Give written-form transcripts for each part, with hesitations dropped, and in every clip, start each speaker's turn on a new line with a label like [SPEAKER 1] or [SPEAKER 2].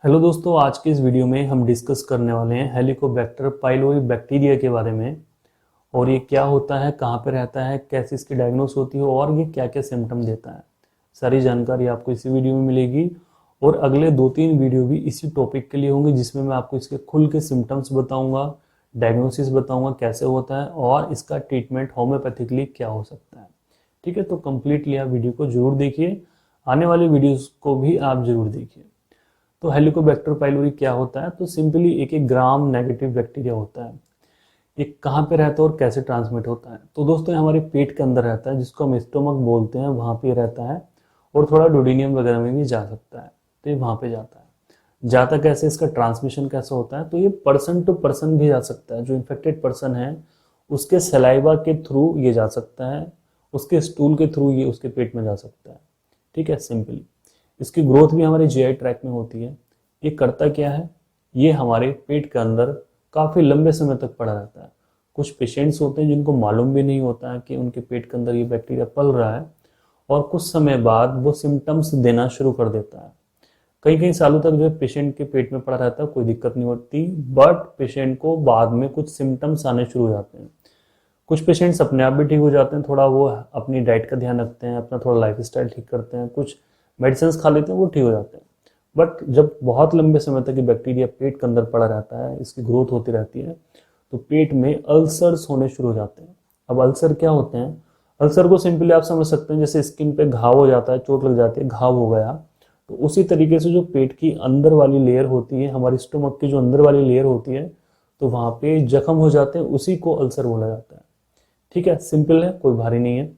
[SPEAKER 1] Hello दोस्तों, आज के इस वीडियो में हम डिस्कस करने वाले हैं हेलिकोबैक्टर पाइलोरी बैक्टीरिया के बारे में। और ये क्या होता है, कहाँ पे रहता है, कैसे इसकी डायग्नोस होती है और ये क्या क्या सिम्टम देता है। सारी जानकारी आपको इसी वीडियो में मिलेगी। और अगले 2-3 वीडियो भी इसी टॉपिक के लिए होंगे, जिसमें मैं आपको इसके खुल के सिम्टम्स बताऊंगा, डायग्नोसिस बताऊंगा कैसे होता है और इसका ट्रीटमेंट होम्योपैथिकली क्या हो सकता है। ठीक है, तो कंप्लीटली आप वीडियो को जरूर देखिए, आने वाली वीडियोस को भी आप जरूर देखिए। तो हेलिकोबैक्टर पाइलोरी क्या होता है, तो सिंपली एक ग्राम नेगेटिव बैक्टीरिया होता है। ये कहाँ पे रहता है और कैसे ट्रांसमिट होता है, तो दोस्तों ये हमारे पेट के अंदर रहता है, जिसको हम स्टोमक बोलते हैं, वहाँ पे रहता है। और थोड़ा डोडिनियम वगैरह में भी जा सकता है, तो ये वहाँ पे जाता है। जाता कैसे, इसका ट्रांसमिशन कैसे होता है, तो ये पर्सन टू पर्सन भी जा सकता है। जो इन्फेक्टेड पर्सन है उसके सलाइवा के थ्रू ये जा सकता है, उसके स्टूल के थ्रू ये उसके पेट में जा सकता है। ठीक है, सिंपली इसकी ग्रोथ भी हमारे जीआई ट्रैक में होती है। ये करता क्या है, ये हमारे पेट के अंदर काफ़ी लंबे समय तक पड़ा रहता है। कुछ पेशेंट्स होते हैं जिनको मालूम भी नहीं होता है कि उनके पेट के अंदर ये बैक्टीरिया पल रहा है, और कुछ समय बाद वो सिम्टम्स देना शुरू कर देता है। कई कई सालों तक जो है पेशेंट के पेट में पड़ा रहता है, कोई दिक्कत नहीं होती, बट पेशेंट को बाद में कुछ सिम्टम्स आने शुरू हो जाते हैं। कुछ पेशेंट्स अपने आप भी ठीक हो जाते हैं, थोड़ा वो अपनी डाइट का ध्यान रखते हैं, अपना थोड़ा लाइफ स्टाइल ठीक करते हैं, कुछ मेडिसिन खा लेते हैं, वो ठीक हो जाते हैं। बट जब बहुत लंबे समय तक ये बैक्टीरिया पेट के अंदर पड़ा रहता है, इसकी ग्रोथ होती रहती है, तो पेट में अल्सर्स होने शुरू हो जाते हैं। अब अल्सर क्या होते हैं, अल्सर को सिंपली आप समझ सकते हैं जैसे स्किन पे घाव हो जाता है, चोट लग जाती है, घाव हो गया, तो उसी तरीके से जो पेट की अंदर वाली लेयर होती है, हमारी स्टोमक की जो अंदर वाली लेयर होती है, तो वहाँ पे जख्म हो जाते हैं, उसी को अल्सर बोला जाता है। ठीक है, सिंपल है, कोई भारी नहीं है।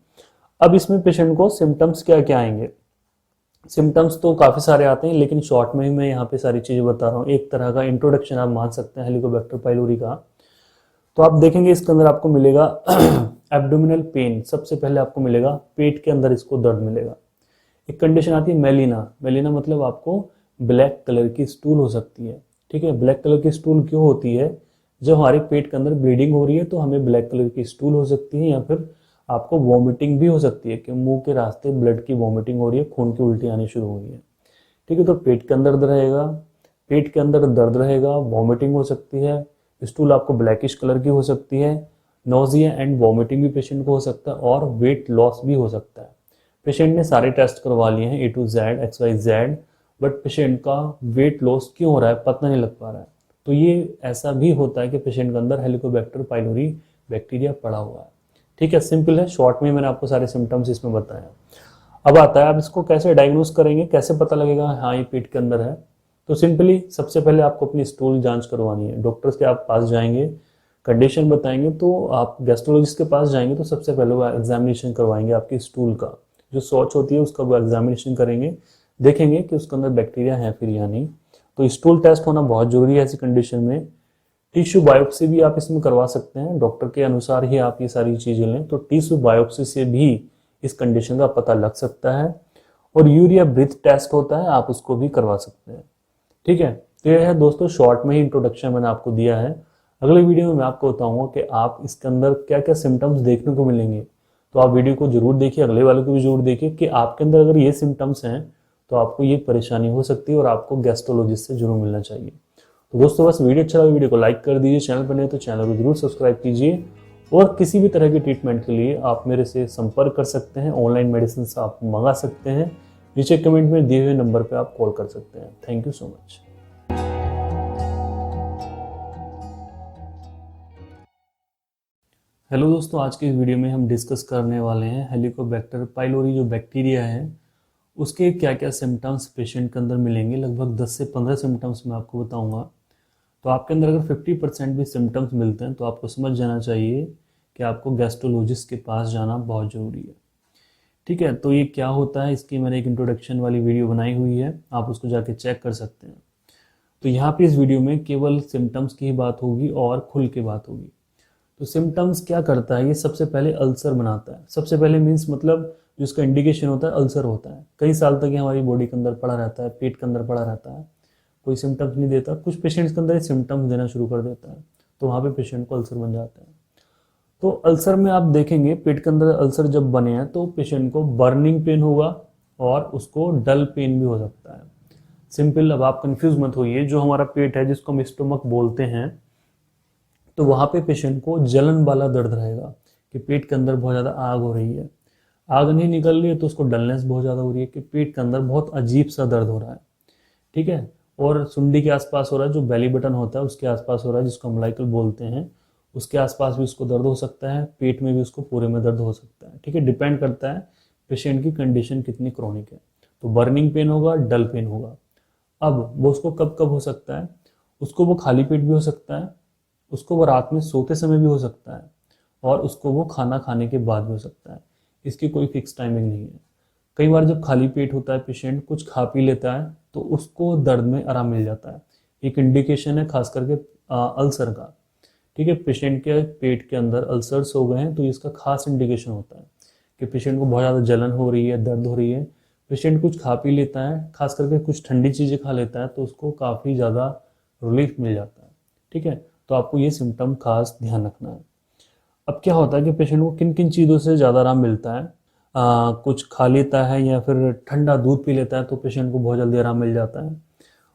[SPEAKER 1] अब इसमें पेशेंट को सिम्टम्स क्या क्या आएंगे, सिम्टम्स तो काफ़ी सारे आते हैं, लेकिन शॉर्ट में ही मैं यहाँ पे सारी चीज़ें बता रहा हूँ। एक तरह का इंट्रोडक्शन आप मान सकते हैं हेलिकोबैक्टर पाइलोरी का। तो आप देखेंगे इसके अंदर आपको मिलेगा एब्डोमिनल पेन, सबसे पहले आपको मिलेगा पेट के अंदर, इसको दर्द मिलेगा। एक कंडीशन आती है मेलिना, मेलिना मतलब आपको ब्लैक कलर की स्टूल हो सकती है। ठीक है, ब्लैक कलर की स्टूल क्यों होती है, जब हमारे पेट के अंदर ब्लीडिंग हो रही है तो हमें ब्लैक कलर की स्टूल हो सकती है, या फिर आपको वॉमिटिंग भी हो सकती है कि मुंह के रास्ते ब्लड की वॉमिटिंग हो रही है, खून की उल्टी आनी शुरू हो रही है। ठीक है, तो पेट के अंदर दर्द रहेगा, पेट के अंदर दर्द रहेगा, वॉमिटिंग हो सकती है, स्टूल आपको ब्लैकिश कलर की हो सकती है, नोजिया एंड वॉमिटिंग भी पेशेंट को हो सकता है, और वेट लॉस भी हो सकता है। पेशेंट ने सारे टेस्ट करवा लिए हैं A to Z XYZ, but patient का वेट लॉस क्यों हो रहा है पता नहीं लग पा रहा है। तो ये ऐसा भी होता है कि पेशेंट के अंदर हेलिकोबैक्टर पाइलोरी बैक्टीरिया पड़ा हुआ है। ठीक है, सिंपल है, शॉर्ट में मैंने आपको सारे सिम्टम्स इसमें बताया। अब आता है, आप इसको कैसे डायग्नोस करेंगे, कैसे पता लगेगा हाँ ये पेट के अंदर है। तो सिंपली सबसे पहले आपको अपनी स्टूल जांच करवानी है। डॉक्टर्स के आप पास जाएंगे, कंडीशन बताएंगे, तो आप गैस्ट्रोलॉजिस्ट के पास जाएंगे, तो सबसे पहले वो एग्जामिनेशन करवाएंगे आपकी स्टूल का, जो शौच होती है उसका वो एग्जामिनेशन करेंगे, देखेंगे कि उसके अंदर बैक्टीरिया है फिर या नहीं। तो स्टूल टेस्ट होना बहुत जरूरी है ऐसी कंडीशन में। टिश्यू बायोप्सी भी आप इसमें करवा सकते हैं, डॉक्टर के अनुसार ही आप ये सारी चीजें लें, तो टिश्यू बायोप्सी से भी इस कंडीशन का पता लग सकता है। और यूरिया ब्रीथ टेस्ट होता है, आप उसको भी करवा सकते हैं। ठीक है, तो यह है दोस्तों, शॉर्ट में ही इंट्रोडक्शन मैंने आपको दिया है। अगले वीडियो में मैं आपको बताऊंगा कि आप इसके अंदर क्या क्या सिम्टम्स देखने को मिलेंगे। तो आप वीडियो को जरूर देखिए, अगले वाले को भी जरूर देखिए कि आपके अंदर अगर ये सिम्टम्स हैं तो आपको ये परेशानी हो सकती है, और आपको गैस्ट्रोलॉजिस्ट से जरूर मिलना चाहिए। तो दोस्तों बस वीडियो अच्छा लगा, वीडियो को लाइक कर दीजिए, चैनल पर नहीं तो चैनल को जरूर सब्सक्राइब कीजिए। और किसी भी तरह की ट्रीटमेंट के लिए आप मेरे से संपर्क कर सकते हैं, ऑनलाइन मेडिसिन आप मंगा सकते हैं, नीचे कमेंट में दिए हुए नंबर पर आप कॉल कर सकते हैं। Thank you so much. Hello दोस्तों, आज के इस वीडियो में हम डिस्कस करने वाले हैं हेलिकोबैक्टर पाइलोरी जो बैक्टीरिया है, उसके क्या क्या सिम्टम्स पेशेंट के अंदर मिलेंगे। लगभग 10 से 15 सिम्टम्स मैं आपको बताऊंगा। तो आपके अंदर अगर 50% भी सिम्टम्स मिलते हैं तो आपको समझ जाना चाहिए कि आपको गैस्ट्रोलॉजिस्ट के पास जाना बहुत ज़रूरी है। ठीक है, तो ये क्या होता है, इसकी मैंने एक इंट्रोडक्शन वाली वीडियो बनाई हुई है, आप उसको जाके चेक कर सकते हैं। तो यहाँ पे इस वीडियो में केवल सिम्टम्स की ही बात होगी और खुल के बात होगी। तो सिम्टम्स क्या करता है, ये सबसे पहले अल्सर बनाता है। सबसे पहले मीन्स मतलब जो इसका इंडिकेशन होता है अल्सर होता है। कई साल तक ये हमारी बॉडी के अंदर पड़ा रहता है, पेट के अंदर पड़ा रहता है, कोई सिम्टम्स नहीं देता। कुछ पेशेंट्स के अंदर सिम्टम्स देना शुरू कर देता है, तो वहाँ पे पेशेंट को अल्सर बन जाता है। तो अल्सर में आप देखेंगे, पेट के अंदर अल्सर जब बने हैं तो पेशेंट को बर्निंग पेन होगा, और उसको डल पेन भी हो सकता है। सिंपल, अब आप कंफ्यूज मत होइए, जो हमारा पेट है जिसको हम स्टोमक बोलते हैं, तो वहाँ पे पेशेंट को जलन वाला दर्द रहेगा कि पेट के अंदर बहुत ज़्यादा आग हो रही है। आग नहीं निकल रही है तो उसको डलनेस बहुत ज़्यादा हो रही है कि पेट के अंदर बहुत अजीब सा दर्द हो रहा है, ठीक है। और सुंडी के आसपास हो रहा है, जो बेली बटन होता है उसके आसपास हो रहा है, जिसको अम्बिलिकल बोलते हैं, उसके आसपास भी उसको दर्द हो सकता है, पेट में भी उसको पूरे में दर्द हो सकता है, ठीक है। डिपेंड करता है पेशेंट की कंडीशन कितनी क्रॉनिक है। तो बर्निंग पेन होगा, डल पेन होगा। अब वो उसको कब कब हो सकता है, उसको वो खाली पेट भी हो सकता है, उसको वो रात में सोते समय भी हो सकता है, और उसको वो खाना खाने के बाद भी हो सकता है। इसकी कोई फिक्स टाइमिंग नहीं है। कई बार जब खाली पेट होता है, पेशेंट कुछ खा पी लेता है तो उसको दर्द में आराम मिल जाता है। एक इंडिकेशन है खास करके अल्सर का, ठीक है। पेशेंट के पेट के अंदर अल्सर्स हो गए हैं तो इसका खास इंडिकेशन होता है कि पेशेंट को बहुत ज़्यादा जलन हो रही है, दर्द हो रही है। पेशेंट कुछ खा पी लेता है, खास करके कुछ ठंडी चीज़ें खा लेता है तो उसको काफ़ी ज़्यादा रिलीफ मिल जाता है, ठीक है। तो आपको ये सिम्टम खास ध्यान रखना है। अब क्या होता है कि पेशेंट को किन किन चीज़ों से ज़्यादा आराम मिलता है, कुछ खा लेता है या फिर ठंडा दूध पी लेता है तो पेशेंट को बहुत जल्दी आराम मिल जाता है।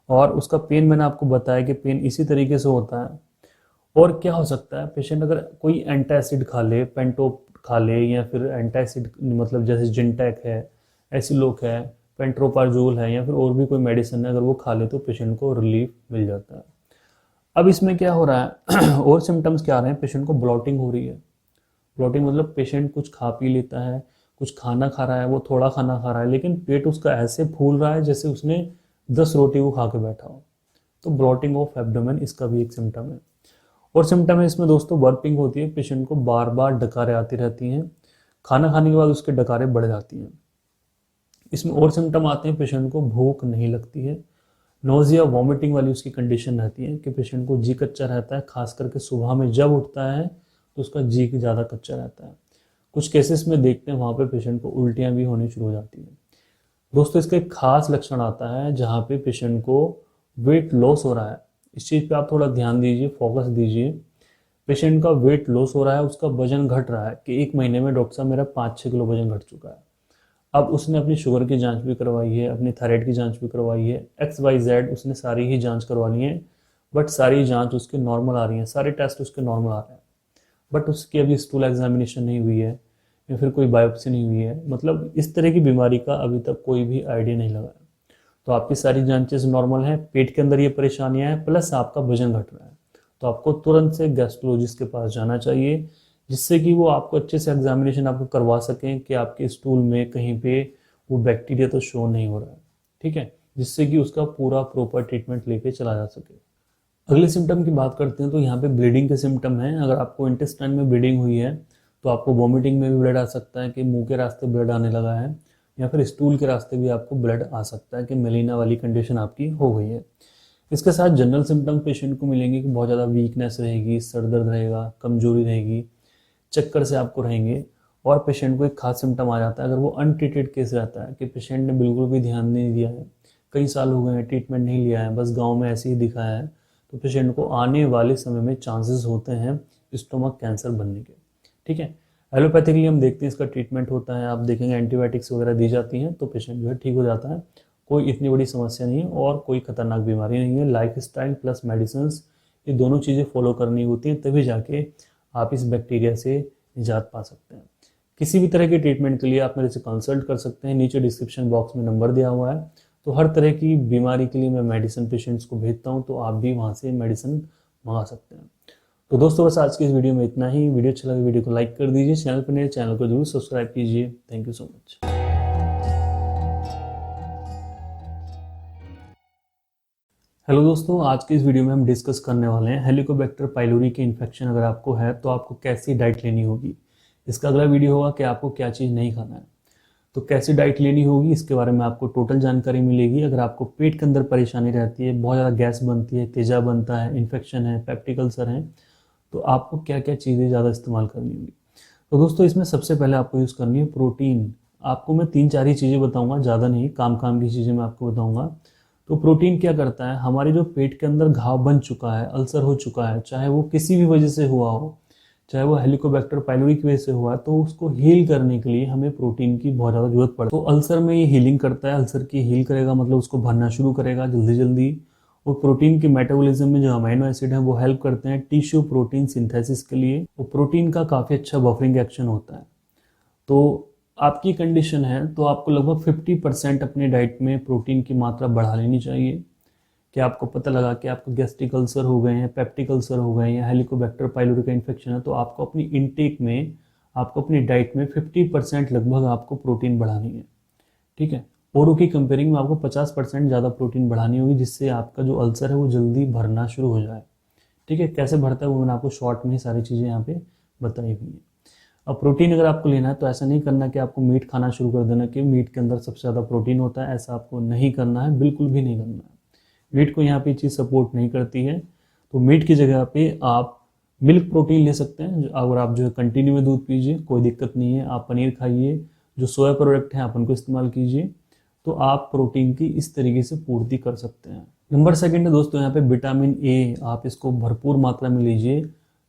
[SPEAKER 1] और उसका पेन मैंने आपको बताया कि पेन इसी तरीके से होता है। और क्या हो सकता है, पेशेंट अगर कोई एंटासिड खा ले, पेंटोप खा ले, या फिर एंटासिड मतलब जैसे जिंटेक है, एसिलोक है, पेंट्रोपाजोल है, या फिर और भी कोई मेडिसिन है, अगर वो खा ले तो पेशेंट को रिलीफ मिल जाता है। अब इसमें क्या हो रहा है और सिम्टम्स क्या आ रहे हैं, पेशेंट को ब्लॉटिंग हो रही है। ब्लॉटिंग मतलब पेशेंट कुछ खा पी लेता है, कुछ खाना खा रहा है, वो थोड़ा खाना खा रहा है, लेकिन पेट उसका ऐसे फूल रहा है जैसे उसने 10 रोटी को खा के बैठा हो। तो ब्लॉटिंग ऑफ एब्डोमेन इसका भी एक सिम्टम है। और सिम्टम है इसमें दोस्तों बर्पिंग होती है, पेशेंट को बार बार डकारें आती रहती हैं, खाना खाने के बाद उसके डकारें बढ़ जाती हैं। इसमें और सिम्टम आते हैं, पेशेंट को भूख नहीं लगती है, नोजिया वॉमिटिंग वाली उसकी कंडीशन रहती है कि पेशेंट को जी कच्चा रहता है, खास करके सुबह में जब उठता है तो उसका जी ज़्यादा कच्चा रहता है। कुछ केसेस में देखते हैं वहाँ पे पेशेंट को उल्टियाँ भी होनी शुरू हो जाती हैं। दोस्तों इसका एक खास लक्षण आता है जहाँ पे पेशेंट को वेट लॉस हो रहा है। इस चीज़ पे आप थोड़ा ध्यान दीजिए, फोकस दीजिए। पेशेंट का वेट लॉस हो रहा है, उसका वजन घट रहा है कि 1 महीने में डॉक्टर साहब मेरा 5-6 किलो वजन घट चुका है। अब उसने अपनी शुगर की जांच भी करवाई है, अपनी थायराइड की जांच भी करवाई है, XYZ उसने सारी ही जांच करवानी है, बट सारी जांच उसके नॉर्मल आ रही हैं, सारे टेस्ट उसके नॉर्मल आ रहे हैं, बट उसकी अभी स्टूल एग्जामिनेशन नहीं हुई है या फिर कोई बायोप्सी नहीं हुई है। मतलब इस तरह की बीमारी का अभी तक कोई भी आइडिया नहीं लगा है। तो आपकी सारी जांचेस नॉर्मल हैं, पेट के अंदर ये परेशानियां हैं, प्लस आपका वजन घट रहा है, तो आपको तुरंत से गैस्ट्रोलॉजिस्ट के पास जाना चाहिए, जिससे कि वो आपको अच्छे से एग्जामिनेशन आपको करवा सकें कि आपके स्टूल में कहीं पे वो बैक्टीरिया तो शो नहीं हो रहा है, ठीक है, जिससे कि उसका पूरा प्रॉपर ट्रीटमेंट लेके चला जा सके। अगले सिम्टम की बात करते हैं तो यहाँ पे ब्लीडिंग के सिम्टम हैं। अगर आपको इंटेस्टाइन में ब्लीडिंग हुई है तो आपको वॉमिटिंग में भी ब्लड आ सकता है कि मुंह के रास्ते ब्लड आने लगा है, या फिर स्टूल के रास्ते भी आपको ब्लड आ सकता है कि मेलिना वाली कंडीशन आपकी हो गई है। इसके साथ जनरल सिम्टम पेशेंट को मिलेंगे कि बहुत ज़्यादा वीकनेस रहेगी, सर दर्द रहेगा, कमजोरी रहेगी, चक्कर से आपको रहेंगे। और पेशेंट को एक खास सिम्टम आ जाता है अगर वो अनट्रीटेड केस रहता है कि पेशेंट ने बिल्कुल भी ध्यान नहीं दिया है, कई साल हो गए हैं, ट्रीटमेंट नहीं लिया है, बस गाँव में ऐसे ही दिखाया है, तो पेशेंट को आने वाले समय में चांसेस होते हैं स्टोमक कैंसर बनने के, ठीक है। एलोपैथिकली हम देखते हैं इसका ट्रीटमेंट होता है, आप देखेंगे एंटीबायोटिक्स वगैरह दी जाती हैं तो पेशेंट जो है ठीक हो जाता है। कोई इतनी बड़ी समस्या नहीं है और कोई खतरनाक बीमारी नहीं है। लाइफ स्टाइल प्लस मेडिसिन, ये दोनों चीज़ें फॉलो करनी होती हैं, तभी जाके आप इस बैक्टीरिया से निजात पा सकते हैं। किसी भी तरह के ट्रीटमेंट के लिए आप मेरे से कंसल्ट कर सकते हैं, नीचे डिस्क्रिप्शन बॉक्स में नंबर दिया हुआ है। तो हर तरह की बीमारी के लिए मैं मेडिसिन पेशेंट्स को भेजता हूँ, तो आप भी वहाँ से मेडिसिन मंगा सकते हैं। तो दोस्तों बस आज की इस वीडियो में इतना ही। वीडियो अच्छा लगे वीडियो को लाइक कर दीजिए, चैनल पर नए चैनल को जरूर सब्सक्राइब कीजिए। Thank you so much. Hello दोस्तों, आज की इस वीडियो में हम डिस्कस करने वाले हैं हेलिकोबैक्टर पाइलोरी के इन्फेक्शन अगर आपको है तो आपको कैसी डाइट लेनी होगी। इसका अगला वीडियो होगा कि आपको क्या चीज़ नहीं खाना है, तो कैसी डाइट लेनी होगी इसके बारे में आपको टोटल जानकारी मिलेगी। अगर आपको पेट के अंदर परेशानी रहती है, बहुत ज़्यादा गैस बनती है, तेज़ा बनता है, इन्फेक्शन है, पेप्टिक अल्सर है, तो आपको क्या क्या चीज़ें ज़्यादा इस्तेमाल करनी होगी। तो दोस्तों इसमें सबसे पहले आपको यूज़ करनी है प्रोटीन। आपको मैं 3-4 ही चीज़ें बताऊँगा, ज़्यादा नहीं, काम की चीज़ें मैं आपको बताऊँगा। तो प्रोटीन क्या करता है, हमारे जो पेट के अंदर घाव बन चुका है, अल्सर हो चुका है, चाहे वो किसी भी वजह से हुआ हो, चाहे वो हेलिकोबैक्टर पाइलोरी की वजह से हुआ है, तो उसको हील करने के लिए हमें प्रोटीन की बहुत ज़्यादा जरूरत पड़ती है। तो अल्सर में ये हीलिंग करता है, अल्सर की हील करेगा मतलब उसको भरना शुरू करेगा जल्दी जल्दी। और प्रोटीन के मेटाबॉलिज्म में जो अमीनो एसिड हैं वो हेल्प करते हैं टिश्यू प्रोटीन सिंथेसिस के लिए। और प्रोटीन का काफ़ी अच्छा बफरिंग एक्शन होता है। तो आपकी कंडीशन है तो आपको लगभग 50% अपने डाइट में प्रोटीन की मात्रा बढ़ा लेनी चाहिए। कि आपको पता लगा कि आपको गैस्ट्रिक अल्सर हो गए हैं, पेप्टिक अल्सर हो गए हैं, या हेलिकोबैक्टर पाइलोरी का इन्फेक्शन है, तो आपको अपनी इनटेक में, आपको अपनी डाइट में 50% लगभग आपको प्रोटीन बढ़ानी है। ठीक है, औरों की कंपेयरिंग में आपको 50% ज़्यादा प्रोटीन बढ़ानी होगी, जिससे आपका जो अल्सर है वो जल्दी भरना शुरू हो जाए। ठीक है, कैसे भरता है वो मैंने आपको शॉर्ट में ही सारी चीज़ें यहाँ पे बताई हुई है। अब प्रोटीन अगर आपको लेना है तो ऐसा नहीं करना कि आपको मीट खाना शुरू कर देना कि मीट के अंदर सबसे ज़्यादा प्रोटीन होता है, ऐसा आपको नहीं करना है, बिल्कुल भी नहीं करना है। मीट को यहाँ पे चीज़ सपोर्ट नहीं करती है। तो मीट की जगह पे आप मिल्क प्रोटीन ले सकते हैं। अगर आप जो है कंटिन्यू में दूध पीजिए, कोई दिक्कत नहीं है। आप पनीर खाइए, जो सोया प्रोडक्ट हैं आप उनको इस्तेमाल कीजिए, तो आप प्रोटीन की इस तरीके से पूर्ति कर सकते हैं। नंबर सेकंड है दोस्तों यहाँ पे विटामिन ए, आप इसको भरपूर मात्रा में लीजिए।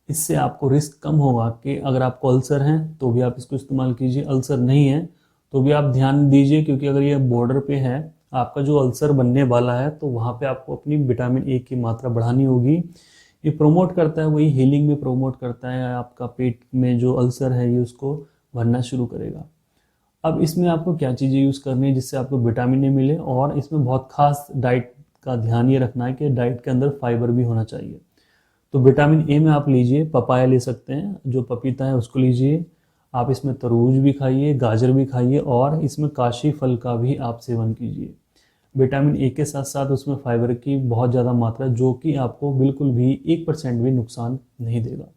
[SPEAKER 1] इससे आपको रिस्क कम होगा कि अगर आपको अल्सर हैं तो भी आप इसको इस्तेमाल कीजिए, अल्सर नहीं है तो भी आप ध्यान दीजिए, क्योंकि अगर ये बॉर्डर पे है आपका जो अल्सर बनने वाला है तो वहाँ पे आपको अपनी विटामिन ए की मात्रा बढ़ानी होगी। ये प्रोमोट करता है, वही हीलिंग में प्रोमोट करता है, आपका पेट में जो अल्सर है ये उसको भरना शुरू करेगा। अब इसमें आपको क्या चीज़ें यूज़ करनी है जिससे आपको विटामिन ए मिले, और इसमें बहुत खास डाइट का ध्यान ये रखना है कि डाइट के अंदर फाइबर भी होना चाहिए। तो विटामिन ए में आप लीजिए, पपाया ले सकते हैं, जो पपीता है उसको लीजिए। आप इसमें तरबूज भी खाइए, गाजर भी खाइए, और इसमें काशी फल का भी आप सेवन कीजिए। विटामिन ए के साथ साथ उसमें फाइबर की बहुत ज़्यादा मात्रा, जो कि आपको बिल्कुल भी 1% भी नुकसान नहीं देगा।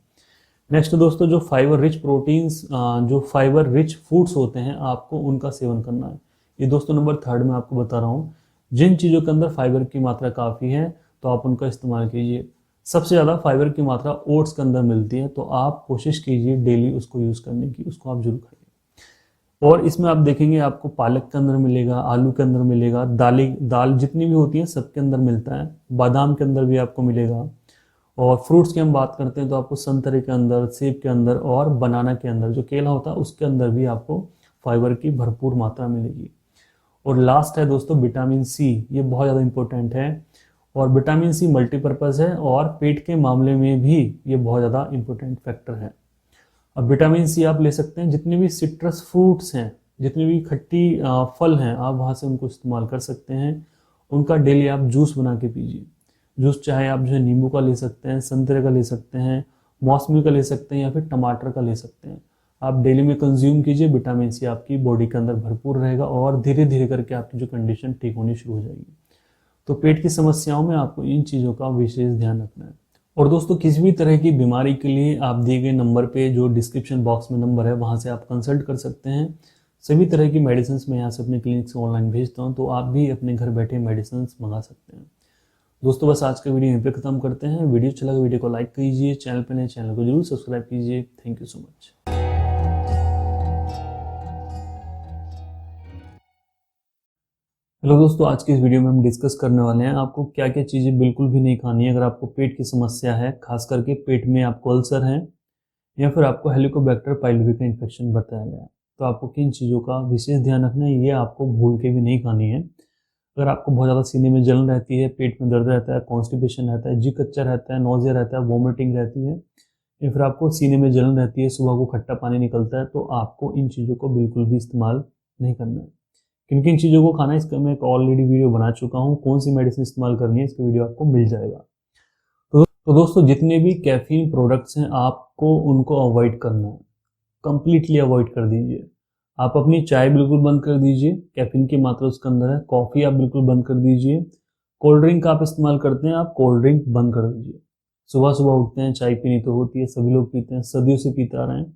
[SPEAKER 1] नेक्स्ट दोस्तों, जो फाइबर रिच प्रोटीन्स, जो फाइबर रिच फूड्स होते हैं, आपको उनका सेवन करना है। ये दोस्तों नंबर थर्ड में आपको बता रहा हूँ। जिन चीज़ों के अंदर फाइबर की मात्रा काफ़ी है तो आप उनका इस्तेमाल कीजिए। सबसे ज़्यादा फाइबर की मात्रा ओट्स के अंदर मिलती है, तो आप कोशिश कीजिए डेली उसको यूज़ करने की, उसको आप जरूर खाइए। और इसमें आप देखेंगे आपको पालक के अंदर मिलेगा, आलू के अंदर मिलेगा, दाल जितनी भी होती है सबके अंदर मिलता है, बादाम के अंदर भी आपको मिलेगा। और फ्रूट्स की हम बात करते हैं तो आपको संतरे के अंदर, सेब के अंदर और बनाना के अंदर, जो केला होता है उसके अंदर भी आपको फाइबर की भरपूर मात्रा मिलेगी। और लास्ट है दोस्तों विटामिन सी, ये बहुत ज़्यादा इंपॉर्टेंट है। और विटामिन सी मल्टीपर्पज़ है, और पेट के मामले में भी ये बहुत ज़्यादा इंपॉर्टेंट फैक्टर है। अब विटामिन सी आप ले सकते हैं, जितने भी सिट्रस फ्रूट्स हैं, जितने भी खट्टी फल हैं, आप वहाँ से उनको इस्तेमाल कर सकते हैं। उनका डेली आप जूस बना के पीजिए। जूस चाहे आप जो है नींबू का ले सकते हैं, संतरे का ले सकते हैं, मौसमी का ले सकते हैं, या फिर टमाटर का ले सकते हैं। आप डेली में कंज्यूम कीजिए, विटामिन सी आपकी बॉडी के अंदर भरपूर रहेगा, और धीरे धीरे करके आपकी जो कंडीशन ठीक होनी शुरू हो जाएगी। तो पेट की समस्याओं में आपको इन चीज़ों का विशेष ध्यान रखना है। और दोस्तों, किसी भी तरह की बीमारी के लिए आप दिए गए नंबर पे, जो डिस्क्रिप्शन बॉक्स में नंबर है, वहाँ से आप कंसल्ट कर सकते हैं। सभी तरह की मेडिसिन मैं यहाँ से अपने क्लिनिक से ऑनलाइन भेजता हूँ, तो आप भी अपने घर बैठे मेडिसिन मंगा सकते हैं। दोस्तों बस आज का वीडियो यहीं पे खत्म करते हैं। वीडियो अच्छा लगा वीडियो को लाइक कीजिए, चैनल पे नए चैनल को जरूर सब्सक्राइब कीजिए। Thank you so much. Hello दोस्तों, आज की इस वीडियो में हम डिस्कस करने वाले हैं आपको क्या क्या चीज़ें बिल्कुल भी नहीं खानी है अगर आपको पेट की समस्या है, खास करके पेट में आपको अल्सर है या फिर आपको हेलिकोबैक्टर पाइलोरी का इन्फेक्शन बताया गया है। तो आपको किन चीज़ों का विशेष ध्यान रखना है, ये आपको भूल के भी नहीं खानी है। अगर आपको बहुत ज़्यादा सीने में जलन रहती है, पेट में दर्द रहता है, कॉन्स्टिपेशन रहता है, जी कच्चा रहता है, नोज़िया रहता है, वॉमिटिंग रहती है, या फिर आपको सीने में जलन रहती है, सुबह को खट्टा पानी निकलता है, तो आपको इन चीज़ों को बिल्कुल भी इस्तेमाल नहीं करना है। किन किन चीज़ों को खाना है इसका मैं एक ऑलरेडी वीडियो बना चुका हूँ। कौन सी मेडिसिन इस्तेमाल करनी है इसका वीडियो आपको मिल जाएगा। तो दोस्तों, जितने भी कैफीन प्रोडक्ट्स हैं आपको उनको अवॉइड करना है, कंप्लीटली अवॉइड कर दीजिए। आप अपनी चाय बिल्कुल बंद कर दीजिए, कैफीन की मात्रा उसके अंदर है। कॉफ़ी आप बिल्कुल बंद कर दीजिए। कोल्ड ड्रिंक आप इस्तेमाल करते हैं, आप कोल्ड ड्रिंक बंद कर दीजिए। सुबह सुबह उठते हैं, चाय पीनी तो होती है, सभी लोग पीते हैं, सदियों से पीते आ रहे हैं।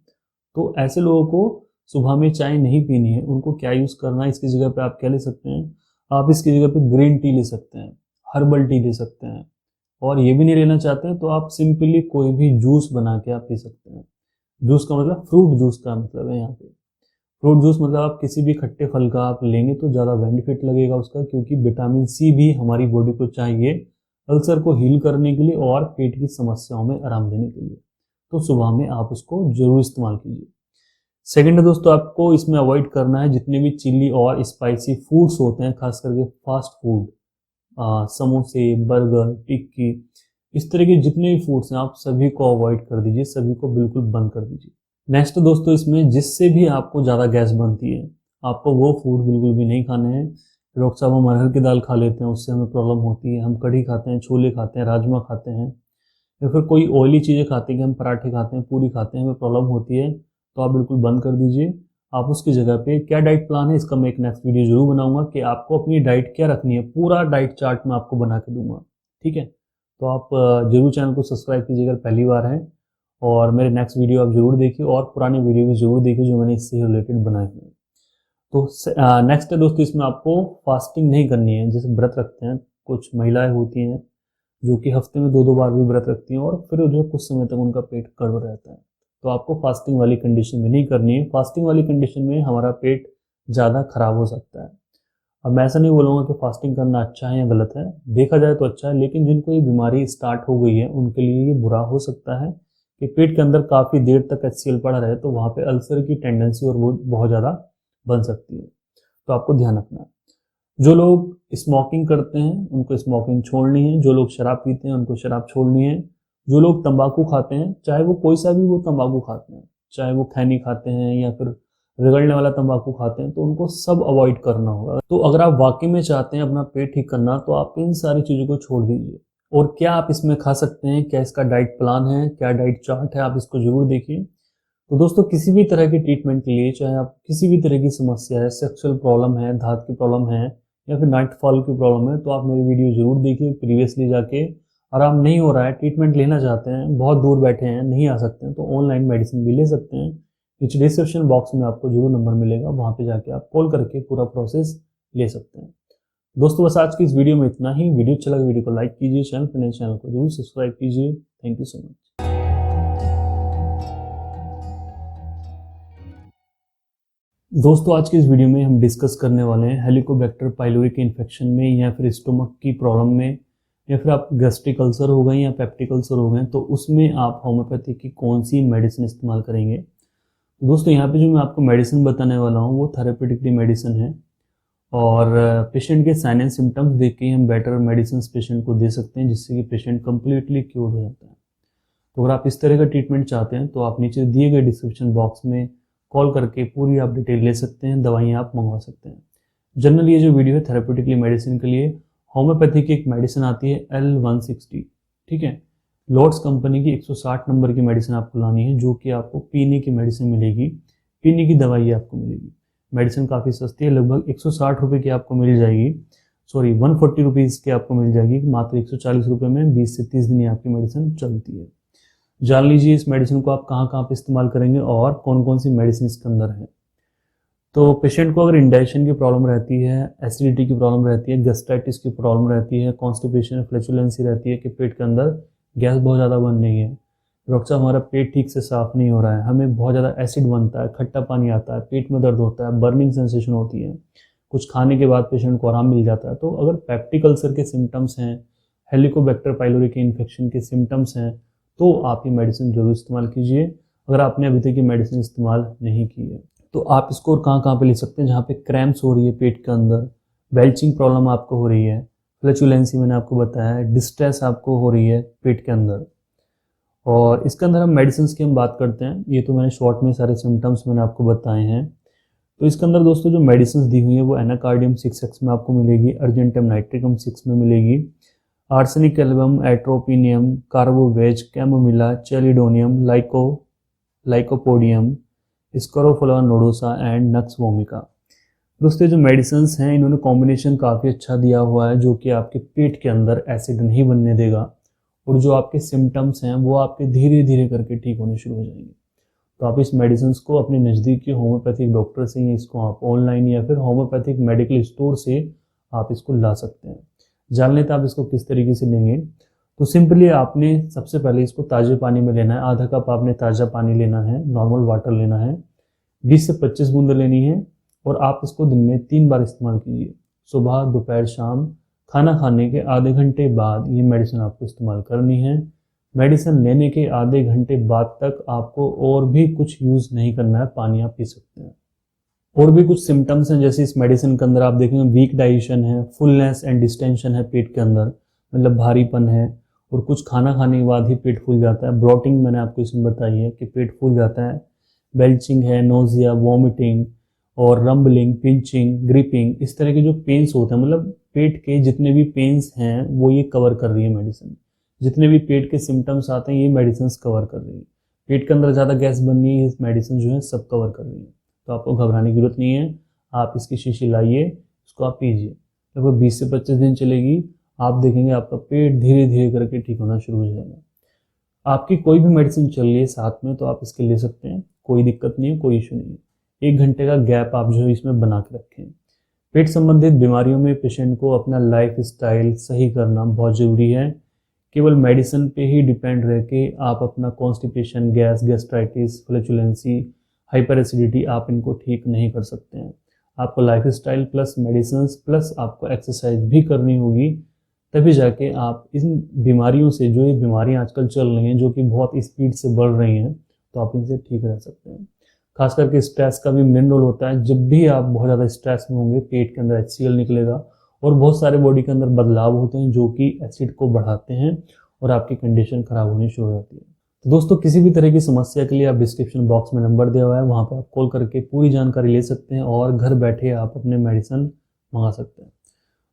[SPEAKER 1] तो ऐसे लोगों को सुबह में चाय नहीं पीनी है। उनको क्या यूज़ करना है, इसकी जगह पे आप क्या ले सकते हैं, आप इसकी जगह पे ग्रीन टी ले सकते हैं, हर्बल टी ले सकते हैं। और ये भी नहीं लेना चाहते हैं तो आप सिंपली कोई भी जूस बना के आप पी सकते हैं। जूस का मतलब फ्रूट जूस का मतलब है यहाँ पे। फ्रूट जूस मतलब आप किसी भी खट्टे फल का आप लेंगे तो ज़्यादा बेनिफिट लगेगा उसका, क्योंकि विटामिन सी भी हमारी बॉडी को चाहिए अल्सर को हील करने के लिए और पेट की समस्याओं में आराम देने के लिए। तो सुबह में आप उसको जरूर इस्तेमाल कीजिए। सेकंड है दोस्तों, आपको इसमें अवॉइड करना है जितने भी चिली और स्पाइसी फूड्स होते हैं, खास करके फास्ट फूड, समोसे, बर्गर, टिक्की, इस तरह के जितने भी फूड्स हैं आप सभी को अवॉइड कर दीजिए, सभी को बिल्कुल बंद कर दीजिए। नेक्स्ट दोस्तों, इसमें जिससे भी आपको ज़्यादा गैस बनती है आपको वो फूड बिल्कुल भी नहीं खाने हैं। डॉक्टर साहब, हम अरहर की दाल खा लेते हैं उससे हमें प्रॉब्लम होती है, हम कढ़ी खाते हैं, छोले खाते हैं, राजमा खाते हैं, या फिर कोई ऑयली चीज़ें खाते हैं कि हम पराठे खाते हैं, पूरी खाते हैं, हमें प्रॉब्लम होती है, तो आप बिल्कुल बंद कर दीजिए। आप उसकी जगह पे क्या डाइट प्लान है इसका मैं एक नेक्स्ट वीडियो जरूर बनाऊंगा कि आपको अपनी डाइट क्या रखनी है, पूरा डाइट चार्ट मैं आपको बना के दूंगा। ठीक है, तो आप जरूर चैनल को सब्सक्राइब कीजिए अगर पहली बार है, और मेरे नेक्स्ट वीडियो आप जरूर देखिए और पुरानी वीडियो भी जरूर देखिए जो मैंने इससे रिलेटेड बनाए हैं। तो नेक्स्ट है दोस्तों, इसमें आपको फास्टिंग नहीं करनी है। जैसे व्रत रखते हैं कुछ महिलाएं होती हैं जो कि हफ्ते में 2-2 बार भी व्रत रखती हैं और फिर जो कुछ समय तक उनका पेट गड़बड़ रहता है, तो आपको फास्टिंग वाली कंडीशन में नहीं करनी है। फास्टिंग वाली कंडीशन में हमारा पेट ज़्यादा खराब हो सकता है। अब मैं ऐसा नहीं बोलूँगा कि फास्टिंग करना अच्छा है या गलत है, देखा जाए तो अच्छा है, लेकिन जिनको ये बीमारी स्टार्ट हो गई है उनके लिए ये बुरा हो सकता है कि पेट के अंदर काफ़ी देर तक HCl पड़ा रहे, तो वहाँ पे अल्सर की टेंडेंसी और वो बहुत ज़्यादा बन सकती है, तो आपको ध्यान रखना है। जो लोग स्मोकिंग करते हैं उनको स्मोकिंग छोड़नी है, जो लोग शराब पीते हैं उनको शराब छोड़नी है, जो लोग तंबाकू खाते हैं, चाहे वो कोई सा भी वो तंबाकू खाते हैं, चाहे वो खैनी खाते हैं या फिर रगड़ने वाला तंबाकू खाते हैं, तो उनको सब अवॉइड करना होगा। तो अगर आप वाकई में चाहते हैं अपना पेट ठीक करना तो आप इन सारी चीज़ों को छोड़ दीजिए। और क्या आप इसमें खा सकते हैं, क्या इसका डाइट प्लान है, क्या डाइट चार्ट है, आप इसको जरूर देखिए। तो दोस्तों, किसी भी तरह की ट्रीटमेंट के लिए, चाहे आप किसी भी तरह की समस्या है, सेक्सुअल प्रॉब्लम है, धात की प्रॉब्लम है या फिर नाइटफॉल की प्रॉब्लम है, तो आप मेरी वीडियो जरूर देखिए प्रीवियसली जाके। आराम नहीं हो रहा है, ट्रीटमेंट लेना चाहते हैं, बहुत दूर बैठे हैं, नहीं आ सकते हैं, तो ऑनलाइन मेडिसिन भी ले सकते हैं। नीचे डिस्क्रिप्शन बॉक्स में आपको जरूर नंबर मिलेगा, वहाँ पे जाके आप कॉल करके पूरा प्रोसेस ले सकते हैं। दोस्तों, बस आज की इस वीडियो में इतना ही। वीडियो अच्छा लगा वीडियो को लाइक कीजिए, चैनल पर नए चैनल को जरूर सब्सक्राइब कीजिए। Thank you so much. दोस्तों, आज की इस वीडियो में हम डिस्कस करने वाले हैं हेलिकोबैक्टर पाइलोरी के इन्फेक्शन में या फिर स्टोमक की प्रॉब्लम में, या फिर आप गैस्ट्रिक अल्सर हो गए या पेप्टिक अल्सर हो गए, तो उसमें आप होम्योपैथी की कौन सी मेडिसिन इस्तेमाल करेंगे। दोस्तों, यहाँ पे जो मैं आपको मेडिसिन बताने वाला हूँ वो थेरेपेटिकली मेडिसिन है, और पेशेंट के साइन एंड सिम्टम्स देख के हम बेटर मेडिसिन पेशेंट को दे सकते हैं जिससे कि पेशेंट कम्प्लीटली क्योर हो जाता है। तो अगर आप इस तरह का ट्रीटमेंट चाहते हैं तो आप नीचे दिए गए डिस्क्रिप्शन बॉक्स में कॉल करके पूरी आप डिटेल ले सकते हैं, दवाइयाँ आप मंगवा सकते हैं। जनरली ये जो वीडियो है थेरेपेटिकली मेडिसिन के लिए, होम्योपैथी की एक मेडिसिन आती है L160, ठीक है, लॉर्ड्स कंपनी की 160 नंबर की मेडिसिन आपको लानी है, जो कि आपको पीने की मेडिसिन मिलेगी, पीने की दवाई आपको मिलेगी। मेडिसिन काफ़ी सस्ती है, लगभग 160 रुपये की आपको मिल जाएगी, सॉरी 140 रुपीज़ की आपको मिल जाएगी, मात्र 140 रुपये में 20 से 30 दिन आपकी मेडिसिन चलती है। जान लीजिए इस मेडिसिन को आप कहाँ कहाँ पे इस्तेमाल करेंगे और कौन कौन सी मेडिसिन इसके अंदर है। तो पेशेंट को अगर इंडाइजेशन की प्रॉब्लम रहती है, एसिडिटी की प्रॉब्लम रहती है, गैस्ट्राइटिस की प्रॉब्लम रहती है, कॉन्स्टिपेशन, फ्लैचुलेंसी रहती है कि पेट के अंदर गैस बहुत ज़्यादा बन रही है, डॉक्टर साहब हमारा पेट ठीक से साफ नहीं हो रहा है, हमें बहुत ज़्यादा एसिड बनता है, खट्टा पानी आता है, पेट में दर्द होता है, बर्निंग सेंसेशन होती है, कुछ खाने के बाद पेशेंट को आराम मिल जाता है, तो अगर पेप्टिक अल्सर के सिम्टम्स हैं, हेलिकोबैक्टर पाइलोरी के इन्फेक्शन के सिम्टम्स हैं, तो आप ये मेडिसिन जरूर इस्तेमाल कीजिए। अगर आपने अभी तक ये मेडिसिन इस्तेमाल नहीं की है तो आप इसको और कहाँ कहाँ पे ले सकते हैं, जहाँ पे क्रैम्प्स हो रही है पेट के अंदर, बेल्चिंग प्रॉब्लम आपको हो रही है, फ्लैचुलेंसी मैंने आपको बताया है, डिस्ट्रेस आपको हो रही है पेट के अंदर। और इसके अंदर हम मेडिसिन की हम बात करते हैं, ये तो मैंने शॉर्ट में सारे सिम्टम्स मैंने आपको बताए हैं। तो इसके अंदर दोस्तों जो मेडिसिन दी हुई है वो एनाकार्डियम 6x में आपको मिलेगी, अर्जेंटम नाइट्रिकम 6 में मिलेगी, आर्सेनिक एल्बम, एट्रोपिनियम, carbo veg, chamomilla, chelidonium, lycopodium, scrophularia nodosa and nux vomica. दोस्तों जो मेडिसिन हैं इन्होंने कॉम्बिनेशन काफ़ी अच्छा दिया हुआ है, जो कि आपके पेट के अंदर एसिड नहीं बनने देगा, और जो आपके सिम्टम्स हैं वो आपके धीरे धीरे करके ठीक होने शुरू हो जाएंगे। तो आप इस मेडिसिन को अपने नज़दीकी होम्योपैथिक डॉक्टर से, इसको आप ऑनलाइन या फिर होम्योपैथिक मेडिकल स्टोर से आप इसको ला सकते हैं। जान लेते हैं आप इसको किस तरीके से लेंगे। तो सिंपली आपने सबसे पहले इसको ताज़े पानी में लेना है, आधा कप आपने ताज़ा पानी लेना है, नॉर्मल वाटर लेना है, 20 से 25 बूंद लेनी है, और आप इसको दिन में 3 बार इस्तेमाल कीजिए, सुबह, दोपहर, शाम। खाना खाने के आधे घंटे बाद ये मेडिसिन आपको इस्तेमाल करनी है। मेडिसिन लेने के आधे घंटे बाद तक आपको और भी कुछ यूज़ नहीं करना है, पानी आप पी सकते हैं। और भी कुछ सिम्टम्स हैं, जैसे इस मेडिसिन के अंदर आप देखेंगे वीक डाइजेशन है, फुलनेस एंड डिस्टेंशन है पेट के अंदर, मतलब भारीपन है, और कुछ खाना खाने के बाद ही पेट फूल जाता है। ब्लोटिंग मैंने आपको इसमें बताई है कि पेट फूल जाता है। बेल्चिंग है, नोजिया, वॉमिटिंग और रम्बलिंग, पिंचिंग, ग्रिपिंग, इस तरह के जो पेन्स होते हैं, मतलब पेट के जितने भी पेन्स हैं वो ये कवर कर रही है मेडिसिन। जितने भी पेट के सिम्टम्स आते हैं ये मेडिसिन कवर कर रही है। पेट के अंदर ज़्यादा गैस बननी है, मेडिसिन जो है सब कवर कर रही है। तो आपको घबराने की जरूरत नहीं है। आप इसकी शीशी लाइए, उसको आप पीजिए, लगभग 20 से 25 दिन चलेगी। आप देखेंगे आपका पेट धीरे धीरे करके ठीक होना शुरू हो जाएगा। आपकी कोई भी मेडिसिन चल रही है साथ में तो आप इसके ले सकते हैं, कोई दिक्कत नहीं है, कोई इशू नहीं है। 1 घंटे का गैप आप जो है इसमें बना के रखें। पेट संबंधित बीमारियों में पेशेंट को अपना लाइफ स्टाइल सही करना बहुत ज़रूरी है। केवल मेडिसिन पे ही डिपेंड रह के आप अपना constipation, gas, gastritis, flatulency, hyper acidity आप इनको ठीक नहीं कर सकते हैं। आपको lifestyle plus medicine plus आपको एक्सरसाइज भी करनी होगी, तभी जाके आप इन बीमारियों से, जो ये बीमारियां आजकल चल रही हैं जो कि बहुत स्पीड से बढ़ रही हैं, तो आप इनसे ठीक रह सकते हैं। खास करके स्ट्रेस का भी मेन रोल होता है। जब भी आप बहुत ज़्यादा स्ट्रेस में होंगे पेट के अंदर HCl निकलेगा और बहुत सारे बॉडी के अंदर बदलाव होते हैं जो कि एसिड को बढ़ाते हैं और आपकी कंडीशन खराब होनी शुरू हो जाती है। तो दोस्तों, किसी भी तरह की समस्या के लिए आप डिस्क्रिप्शन बॉक्स में नंबर दिया हुआ है, वहाँ पर आप कॉल करके पूरी जानकारी ले सकते हैं और घर बैठे आप अपने मेडिसिन मंगा सकते हैं।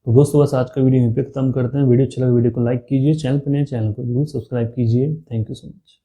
[SPEAKER 1] तो दोस्तों, बस आज का वीडियो यहीं पे खत्म करते हैं। वीडियो अच्छा लगा वीडियो को लाइक कीजिए, चैनल पर नए चैनल को जरूर सब्सक्राइब कीजिए। Thank you so much.